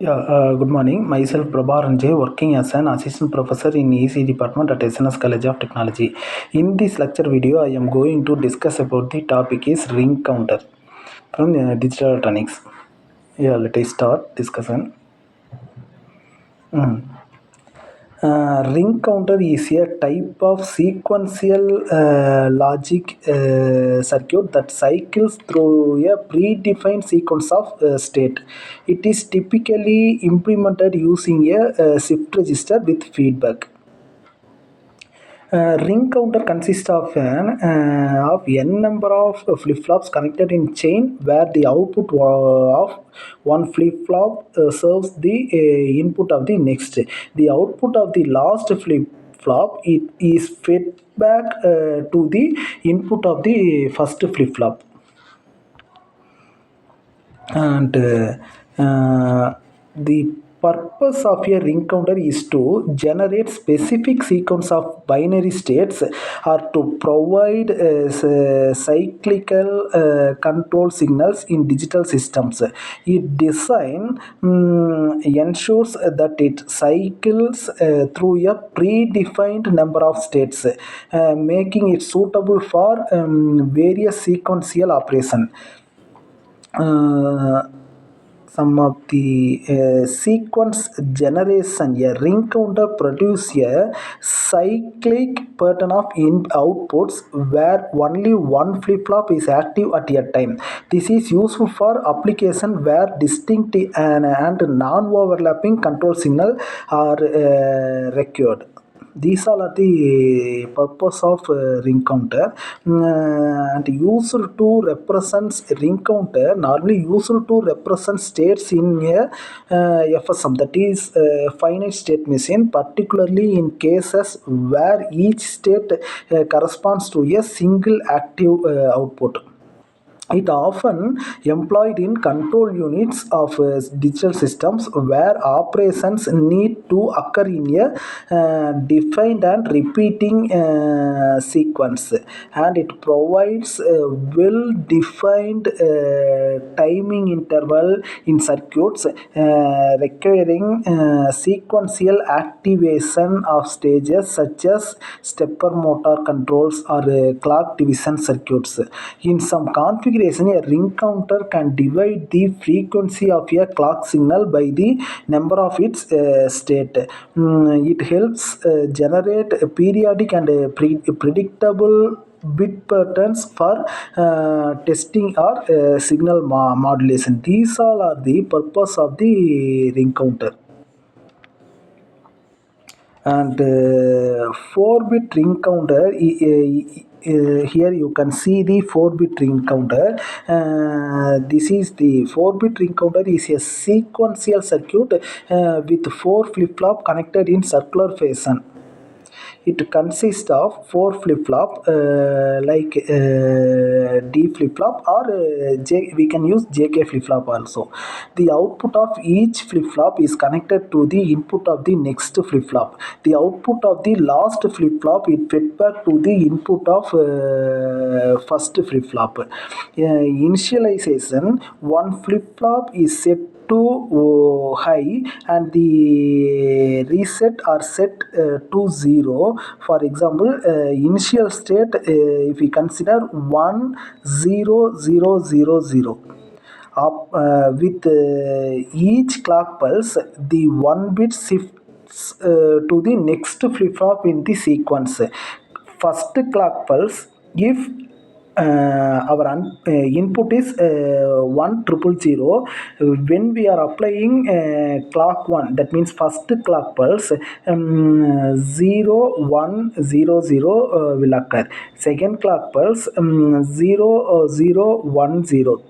Good morning. Myself Prabharan J, working as an assistant professor in EC department at SNS College of Technology. In this lecture video, I am going to discuss about the topic is ring counter from digital electronics. Let us start discussion. Ring counter is a type of sequential logic circuit that cycles through a predefined sequence of state. It is typically implemented using a shift register with feedback. Ring counter consists of n number of flip-flops connected in chain where the output of one flip-flop serves the input of the next. The output of the last flip-flop it is fed back to the input of the first flip-flop. And the purpose of a ring counter is to generate specific sequence of binary states or to provide cyclical control signals in digital systems. Its design ensures that it cycles through a predefined number of states, making it suitable for various sequential operations. uh, some of the sequence generation, a ring counter produces a cyclic pattern of outputs where only one flip-flop is active at a time. This is useful for application where distinct and non-overlapping control signal are required. These all are the purpose of ring counter. And used to represent ring counter normally used to represent states in a FSM, that is finite state machine, particularly in cases where each state corresponds to a single active output. It often employed in control units of digital systems where operations need to occur in a defined and repeating sequence, and it provides a well-defined timing interval in circuits requiring sequential activation of stages such as stepper motor controls or clock division circuits. In some configurations, a ring counter can divide the frequency of a clock signal by the number of its state. It helps generate a periodic and predictable bit patterns for testing or signal modulation. These all are the purpose of the ring counter. And 4-bit ring counter, here you can see the 4-bit ring counter. This is the 4-bit ring counter is a sequential circuit with 4 flip-flop connected in circular fashion. It consists of 4 flip-flop like D flip-flop or we can use JK flip-flop also. The output of each flip-flop is connected to the input of the next flip-flop. The output of the last flip-flop is fed back to the input of first flip-flop. Initialization, one flip-flop is set to high and the reset are set to 0. For example, initial state if we consider 1 0 0 0 0 up, with each clock pulse the 1 bit shifts to the next flip-flop in the sequence. First clock pulse, if our input is 1000, when we are applying clock 1, that means first clock pulse, 0100 will occur. Second clock pulse, 0010.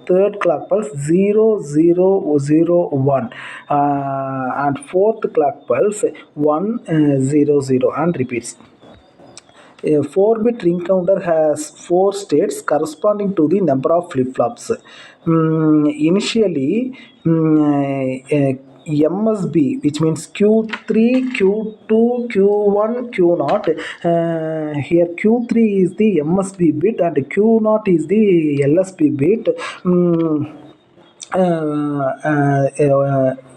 Third clock pulse, 0001. And fourth clock pulse, 100, and repeats. A 4-bit ring counter has 4 states corresponding to the number of flip-flops. Initially, MSB, which means Q3, Q2, Q1, Q0. Here Q3 is the MSB bit and Q0 is the LSB bit.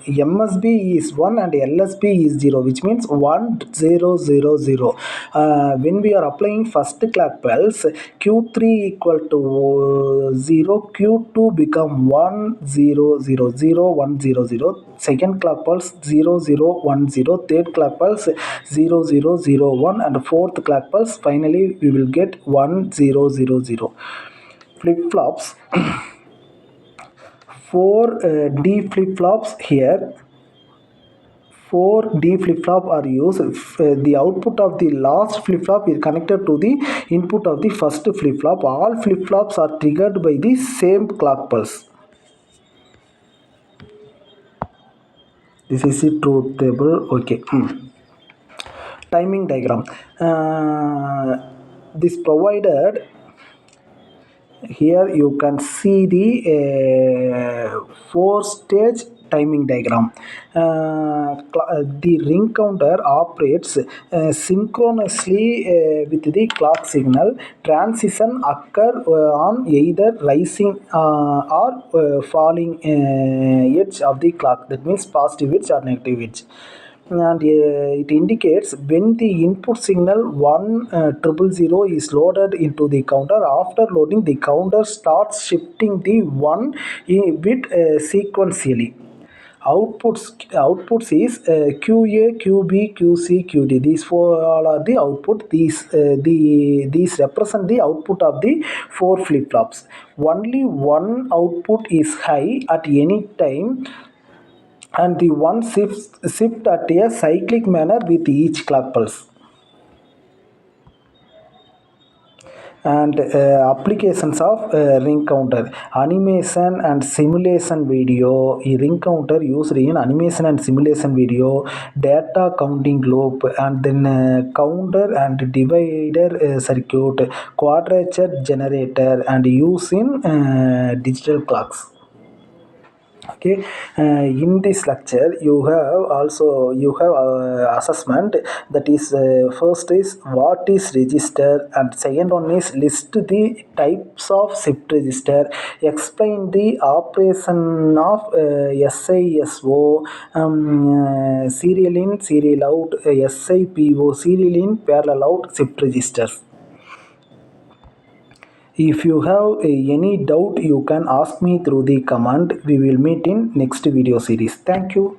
MSB is 1 and LSB is 0, which means 1 0 0 0. When we are applying first clock pulse, Q3 equal to 0, Q2 become 1 0 0 0 1 0 0. Second clock pulse 0 0 1 0, third clock pulse 0 0 0 1, and fourth clock pulse finally we will get 1 0 0 0. Flip flops, 4 D flip flops here. 4 D flip flop are used. The output of the last flip flop is connected to the input of the first flip flop. All flip flops are triggered by the same clock pulse. This is the truth table. Okay. Timing diagram. This provided here you can see the 4-stage timing diagram. The ring counter operates synchronously with the clock signal. Transition occur on either rising or falling edge of the clock. That means positive edge or negative edge. And it indicates when the input signal 1000 is loaded into the counter. After loading, the counter starts shifting the 1 bit sequentially. Outputs is QA, QB, QC, QD. These four are the output. These represent the output of the 4 flip flops. Only one output is high at any time, and the one shift at a cyclic manner with each clock pulse. And applications of ring counter, animation and simulation video. A ring counter used in animation and simulation video, data counting loop, and then counter and divider circuit, quadrature generator, and use in digital clocks. Okay, in this lecture you have assessment, that is first is what is register, and second one is list the types of shift register, explain the operation of SISO, serial in, serial out, SIPO, serial in, parallel out shift registers. If you have any doubt, you can ask me through the comment. We will meet in next video series. Thank you.